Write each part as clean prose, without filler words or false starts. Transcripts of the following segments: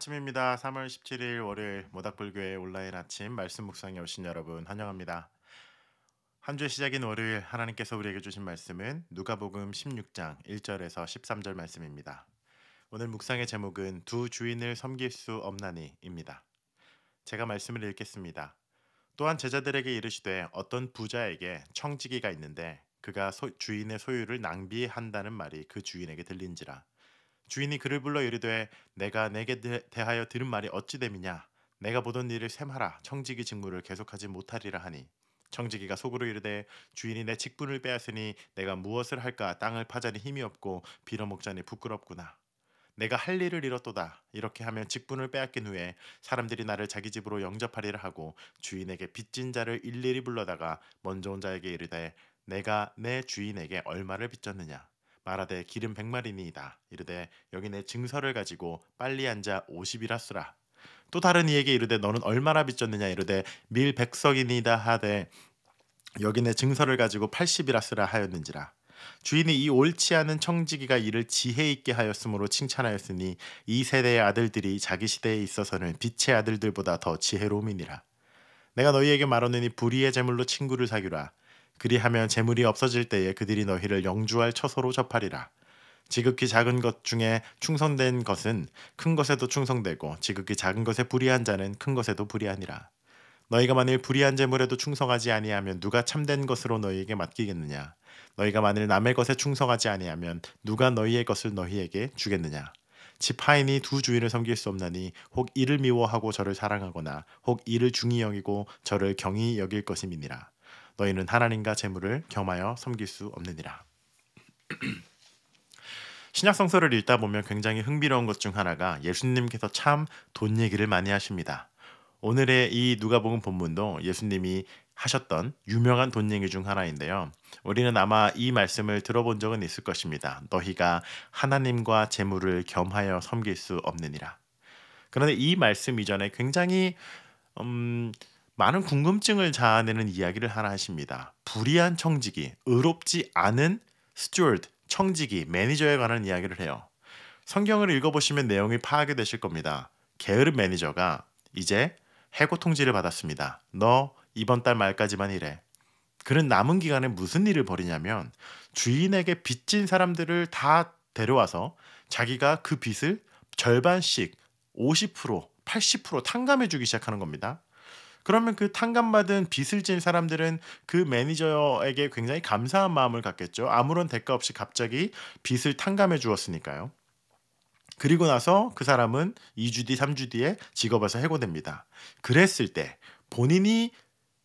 아침입니다. 3월 17일 월요일 모닥불교회 온라인 아침 말씀 묵상에 오신 여러분 환영합니다. 한 주의 시작인 월요일 하나님께서 우리에게 주신 말씀은 누가복음 16장 1절에서 13절 말씀입니다. 오늘 묵상의 제목은 두 주인을 섬길 수 없나니입니다. 제가 말씀을 읽겠습니다. 또한 제자들에게 이르시되 어떤 부자에게 청지기가 있는데 그가 주인의 소유를 낭비한다는 말이 그 주인에게 들린지라. 주인이 그를 불러 이르되 내가 내게 대하여 들은 말이 어찌 됨이냐. 내가 보던 일을 셈하라. 청지기 직무를 계속하지 못하리라 하니 청지기가 속으로 이르되 주인이 내 직분을 빼앗으니 내가 무엇을 할까. 땅을 파자니 힘이 없고 빌어먹자니 부끄럽구나. 내가 할 일을 잃었도다. 이렇게 하면 직분을 빼앗긴 후에 사람들이 나를 자기 집으로 영접하리라 하고 주인에게 빚진 자를 일일이 불러다가 먼저 온 자에게 이르되 내가 내 주인에게 얼마를 빚졌느냐. 말하되 기름 100마리니이다. 이르되 여기 내 증서를 가지고 빨리 앉아 50이라 쓰라. 또 다른 이에게 이르되 너는 얼마나 빚졌느냐. 이르되 밀 100석이니이다 하되 여기 내 증서를 가지고 80이라 쓰라 하였는지라. 주인이 이 옳지 않은 청지기가 이를 지혜 있게 하였으므로 칭찬하였으니 이 세대의 아들들이 자기 시대에 있어서는 빛의 아들들보다 더 지혜로움이니라. 내가 너희에게 말하노니 불의의 재물로 친구를 사귀라. 그리하면 재물이 없어질 때에 그들이 너희를 영주할 처소로 접하리라. 지극히 작은 것 중에 충성된 것은 큰 것에도 충성되고 지극히 작은 것에 불의한 자는 큰 것에도 불의하니라. 너희가 만일 불의한 재물에도 충성하지 아니하면 누가 참된 것으로 너희에게 맡기겠느냐. 너희가 만일 남의 것에 충성하지 아니하면 누가 너희의 것을 너희에게 주겠느냐. 집 하인이 두 주인을 섬길 수 없나니 혹 이를 미워하고 저를 사랑하거나 혹 이를 중히 여기고 저를 경히 여길 것임이니라. 너희는 하나님과 재물을 겸하여 섬길 수 없느니라. 신약 성서를 읽다 보면 굉장히 흥미로운 것 중 하나가 예수님께서 참 돈 얘기를 많이 하십니다. 오늘의 이 누가복음 본문도 예수님이 하셨던 유명한 돈 얘기 중 하나인데요. 우리는 아마 이 말씀을 들어본 적은 있을 것입니다. 너희가 하나님과 재물을 겸하여 섬길 수 없느니라. 그런데 이 말씀 이전에 굉장히 많은 궁금증을 자아내는 이야기를 하나 하십니다. 불의한 청지기, 의롭지 않은 스튜어드, 청지기, 매니저에 관한 이야기를 해요. 성경을 읽어보시면 내용이 파악이 되실 겁니다. 게으른 매니저가 이제 해고 통지를 받았습니다. 너 이번 달 말까지만 일해. 그는 남은 기간에 무슨 일을 벌이냐면 주인에게 빚진 사람들을 다 데려와서 자기가 그 빚을 절반씩 50%, 80% 탕감해 주기 시작하는 겁니다. 그러면 그 탕감받은 빚을 진 사람들은 그 매니저에게 굉장히 감사한 마음을 갖겠죠. 아무런 대가 없이 갑자기 빚을 탕감해 주었으니까요. 그리고 나서 그 사람은 2주 뒤, 3주 뒤에 직업에서 해고됩니다. 그랬을 때 본인이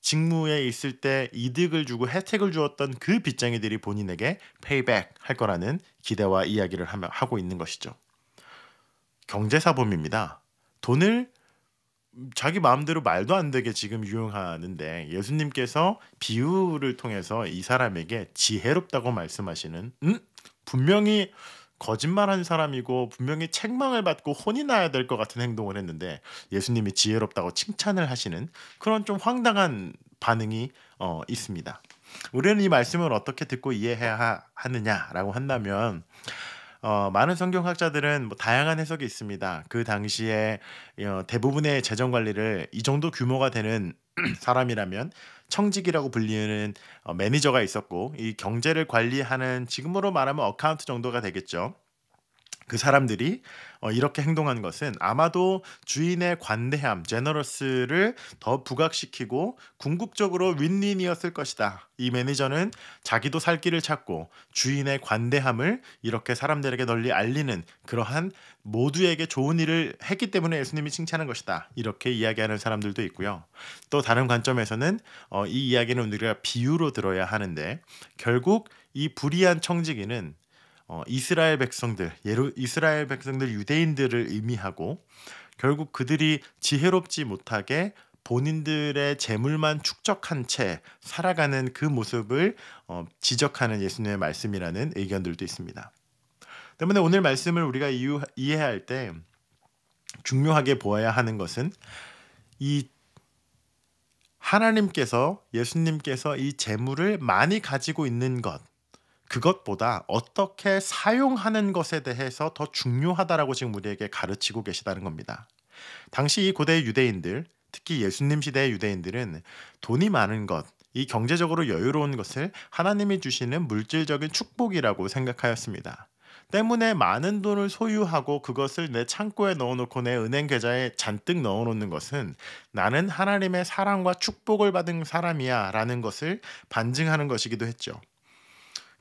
직무에 있을 때 이득을 주고 혜택을 주었던 그 빚쟁이들이 본인에게 페이백 할 거라는 기대와 이야기를 하고 있는 것이죠. 경제사범입니다. 돈을 자기 마음대로 말도 안 되게 지금 유용하는데 예수님께서 비유를 통해서 이 사람에게 지혜롭다고 말씀하시는 분명히 거짓말한 사람이고 분명히 책망을 받고 혼이 나야 될 것 같은 행동을 했는데 예수님이 지혜롭다고 칭찬을 하시는 그런 좀 황당한 반응이 있습니다. 우리는 이 말씀을 어떻게 듣고 이해해야 하느냐라고 한다면 많은 성경학자들은 뭐 다양한 해석이 있습니다. 그 당시에 대부분의 재정 관리를 이 정도 규모가 되는 사람이라면 청직이라고 불리는 매니저가 있었고 이 경제를 관리하는 지금으로 말하면 어카운트 정도가 되겠죠. 그 사람들이 이렇게 행동한 것은 아마도 주인의 관대함, 제너러스를 더 부각시키고 궁극적으로 윈윈이었을 것이다. 이 매니저는 자기도 살 길을 찾고 주인의 관대함을 이렇게 사람들에게 널리 알리는 그러한 모두에게 좋은 일을 했기 때문에 예수님이 칭찬한 것이다. 이렇게 이야기하는 사람들도 있고요. 또 다른 관점에서는 이 이야기는 우리가 비유로 들어야 하는데 결국 이 불의한 청지기는 이스라엘 백성들 유대인들을 의미하고 결국 그들이 지혜롭지 못하게 본인들의 재물만 축적한 채 살아가는 그 모습을 지적하는 예수님의 말씀이라는 의견들도 있습니다. 때문에 오늘 말씀을 우리가 이해할 때 중요하게 보아야 하는 것은 이 예수님께서 이 재물을 많이 가지고 있는 것 그것보다 어떻게 사용하는 것에 대해서 더 중요하다라고 지금 우리에게 가르치고 계시다는 겁니다. 당시 이 고대 유대인들, 특히 예수님 시대의 유대인들은 돈이 많은 것, 이 경제적으로 여유로운 것을 하나님이 주시는 물질적인 축복이라고 생각하였습니다. 때문에 많은 돈을 소유하고 그것을 내 창고에 넣어놓고 내 은행 계좌에 잔뜩 넣어놓는 것은 나는 하나님의 사랑과 축복을 받은 사람이야 라는 것을 반증하는 것이기도 했죠.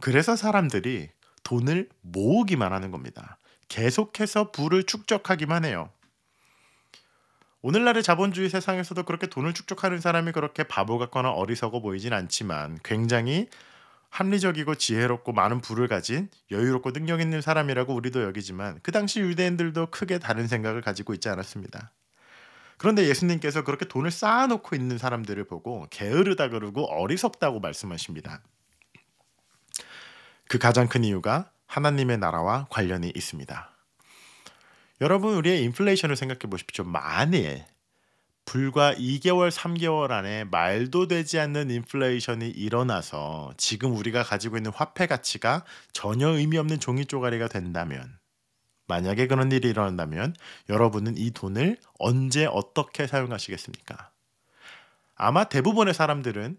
그래서 사람들이 돈을 모으기만 하는 겁니다. 계속해서 부를 축적하기만 해요. 오늘날의 자본주의 세상에서도 그렇게 돈을 축적하는 사람이 그렇게 바보 같거나 어리석어 보이진 않지만 굉장히 합리적이고 지혜롭고 많은 부를 가진 여유롭고 능력 있는 사람이라고 우리도 여기지만 그 당시 유대인들도 크게 다른 생각을 가지고 있지 않았습니다. 그런데 예수님께서 그렇게 돈을 쌓아놓고 있는 사람들을 보고 게으르다 그러고 어리석다고 말씀하십니다. 그 가장 큰 이유가 하나님의 나라와 관련이 있습니다. 여러분, 우리의 인플레이션을 생각해 보십시오. 만일 불과 2개월, 3개월 안에 말도 되지 않는 인플레이션이 일어나서 지금 우리가 가지고 있는 화폐 가치가 전혀 의미 없는 종이 쪼가리가 된다면, 만약에 그런 일이 일어난다면 여러분은 이 돈을 언제 어떻게 사용하시겠습니까? 아마 대부분의 사람들은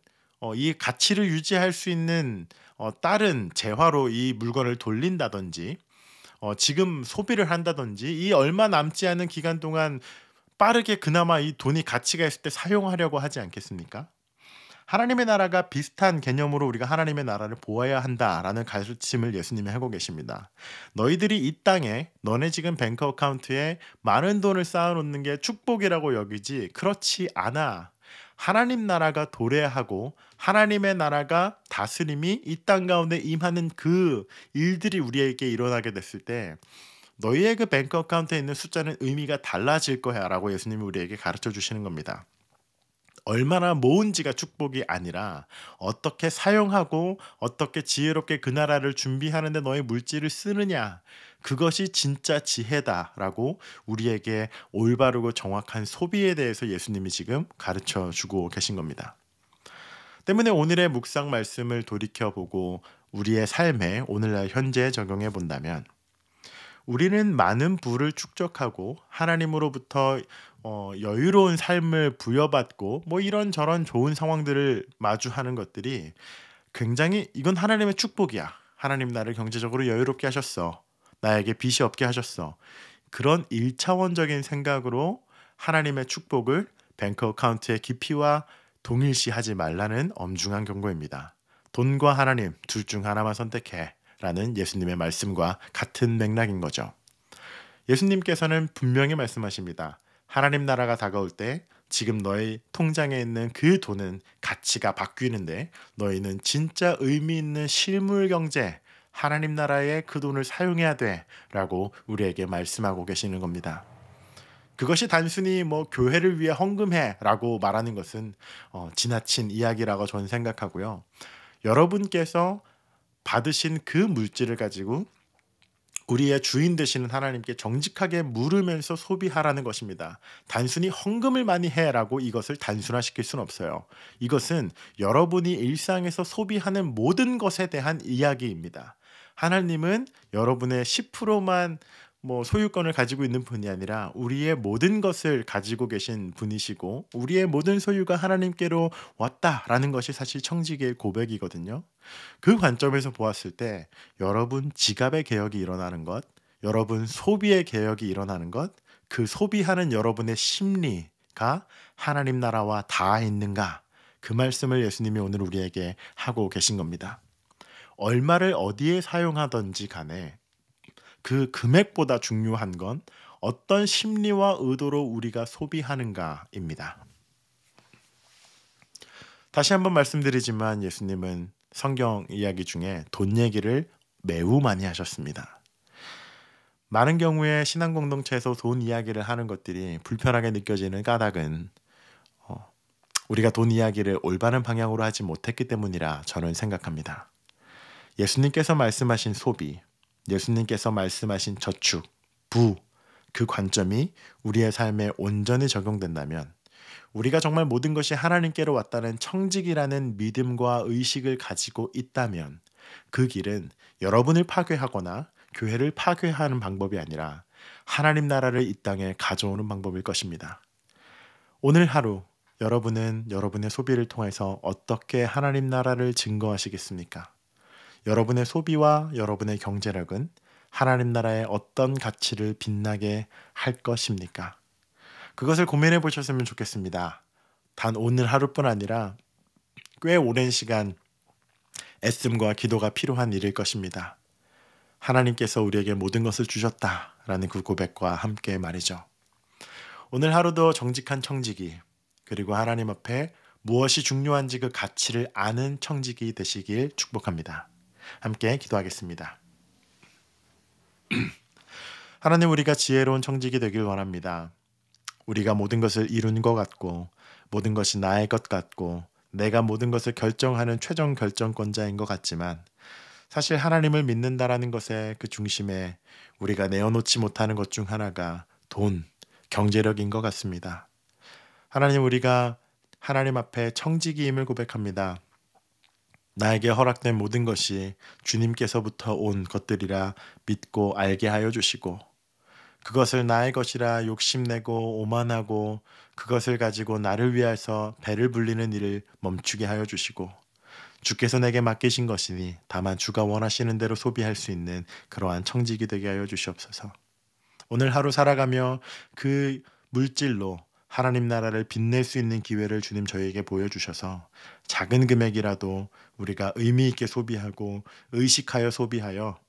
이 가치를 유지할 수 있는 다른 재화로 이 물건을 돌린다든지 지금 소비를 한다든지 이 얼마 남지 않은 기간 동안 빠르게 그나마 이 돈이 가치가 있을 때 사용하려고 하지 않겠습니까? 하나님의 나라가 비슷한 개념으로 우리가 하나님의 나라를 보아야 한다라는 가르침을 예수님이 하고 계십니다. 너희들이 이 땅에 너네 지금 뱅크 어카운트에 많은 돈을 쌓아놓는 게 축복이라고 여기지 그렇지 않아. 하나님 나라가 도래하고 하나님의 나라가 다스림이 이 땅 가운데 임하는 그 일들이 우리에게 일어나게 됐을 때 너희의 그 뱅크 어카운트에 있는 숫자는 의미가 달라질 거야 라고 예수님이 우리에게 가르쳐 주시는 겁니다. 얼마나 모은지가 축복이 아니라 어떻게 사용하고 어떻게 지혜롭게 그 나라를 준비하는데 너의 물질을 쓰느냐, 그것이 진짜 지혜다라고 우리에게 올바르고 정확한 소비에 대해서 예수님이 지금 가르쳐 주고 계신 겁니다. 때문에 오늘의 묵상 말씀을 돌이켜보고 우리의 삶에 오늘날 현재에 적용해 본다면 우리는 많은 부를 축적하고 하나님으로부터 여유로운 삶을 부여받고 뭐 이런저런 좋은 상황들을 마주하는 것들이 굉장히 이건 하나님의 축복이야. 하나님 나를 경제적으로 여유롭게 하셨어. 나에게 빚이 없게 하셨어. 그런 1차원적인 생각으로 하나님의 축복을 뱅크 어카운트의 깊이와 동일시하지 말라는 엄중한 경고입니다. 돈과 하나님 둘 중 하나만 선택해 라는 예수님의 말씀과 같은 맥락인 거죠. 예수님께서는 분명히 말씀하십니다. 하나님 나라가 다가올 때 지금 너의 통장에 있는 그 돈은 가치가 바뀌는데 너희는 진짜 의미 있는 실물 경제, 하나님 나라에 그 돈을 사용해야 돼 라고 우리에게 말씀하고 계시는 겁니다. 그것이 단순히 뭐 교회를 위해 헌금해 라고 말하는 것은 지나친 이야기라고 저는 생각하고요. 여러분께서 받으신 그 물질을 가지고 우리의 주인 되시는 하나님께 정직하게 물으면서 소비하라는 것입니다. 단순히 헌금을 많이 해라고 이것을 단순화시킬 수는 없어요. 이것은 여러분이 일상에서 소비하는 모든 것에 대한 이야기입니다. 하나님은 여러분의 10%만 소유권을 가지고 있는 분이 아니라 우리의 모든 것을 가지고 계신 분이시고 우리의 모든 소유가 하나님께로 왔다라는 것이 사실 청지기의 고백이거든요. 그 관점에서 보았을 때 여러분 지갑의 개혁이 일어나는 것, 여러분 소비의 개혁이 일어나는 것, 그 소비하는 여러분의 심리가 하나님 나라와 닿아 있는가? 그 말씀을 예수님이 오늘 우리에게 하고 계신 겁니다. 얼마를 어디에 사용하든지 간에 그 금액보다 중요한 건 어떤 심리와 의도로 우리가 소비하는가입니다. 다시 한번 말씀드리지만 예수님은 성경 이야기 중에 돈 얘기를 매우 많이 하셨습니다. 많은 경우에 신앙 공동체에서 돈 이야기를 하는 것들이 불편하게 느껴지는 까닭은 우리가 돈 이야기를 올바른 방향으로 하지 못했기 때문이라 저는 생각합니다. 예수님께서 말씀하신 소비, 예수님께서 말씀하신 저축, 부, 그 관점이 우리의 삶에 온전히 적용된다면 우리가 정말 모든 것이 하나님께로 왔다는 청직이라는 믿음과 의식을 가지고 있다면 그 길은 여러분을 파괴하거나 교회를 파괴하는 방법이 아니라 하나님 나라를 이 땅에 가져오는 방법일 것입니다. 오늘 하루 여러분은 여러분의 소비를 통해서 어떻게 하나님 나라를 증거하시겠습니까? 여러분의 소비와 여러분의 경제력은 하나님 나라의 어떤 가치를 빛나게 할 것입니까? 그것을 고민해 보셨으면 좋겠습니다. 단 오늘 하루뿐 아니라 꽤 오랜 시간 애씀과 기도가 필요한 일일 것입니다. 하나님께서 우리에게 모든 것을 주셨다라는 그 고백과 함께 말이죠. 오늘 하루도 정직한 청지기, 그리고 하나님 앞에 무엇이 중요한지 그 가치를 아는 청지기 되시길 축복합니다. 함께 기도하겠습니다. 하나님, 우리가 지혜로운 청지기 되길 원합니다. 우리가 모든 것을 이룬 것 같고 모든 것이 나의 것 같고 내가 모든 것을 결정하는 최종 결정권자인 것 같지만 사실 하나님을 믿는다라는 것의 그 중심에 우리가 내어놓지 못하는 것 중 하나가 돈, 경제력인 것 같습니다. 하나님, 우리가 하나님 앞에 청지기임을 고백합니다. 나에게 허락된 모든 것이 주님께서부터 온 것들이라 믿고 알게 하여 주시고 그것을 나의 것이라 욕심내고 오만하고 그것을 가지고 나를 위해서 배를 불리는 일을 멈추게 하여 주시고 주께서 내게 맡기신 것이니 다만 주가 원하시는 대로 소비할 수 있는 그러한 청지기 되게 하여 주시옵소서. 오늘 하루 살아가며 그 물질로 하나님 나라를 빛낼 수 있는 기회를 주님 저희에게 보여주셔서 작은 금액이라도 우리가 의미 있게 소비하고 의식하여 소비하여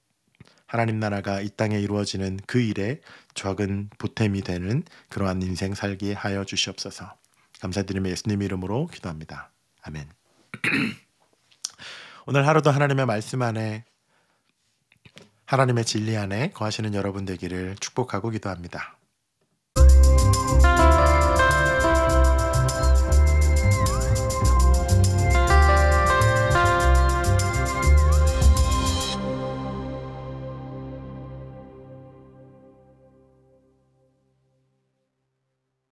하나님 나라가 이 땅에 이루어지는 그 일에 적은 보탬이 되는 그러한 인생 살게 하여 주시옵소서. 감사드리며 예수님 이름으로 기도합니다. 아멘. 오늘 하루도 하나님의 말씀 안에 하나님의 진리 안에 거하시는 여러분 되기를 축복하고 기도합니다.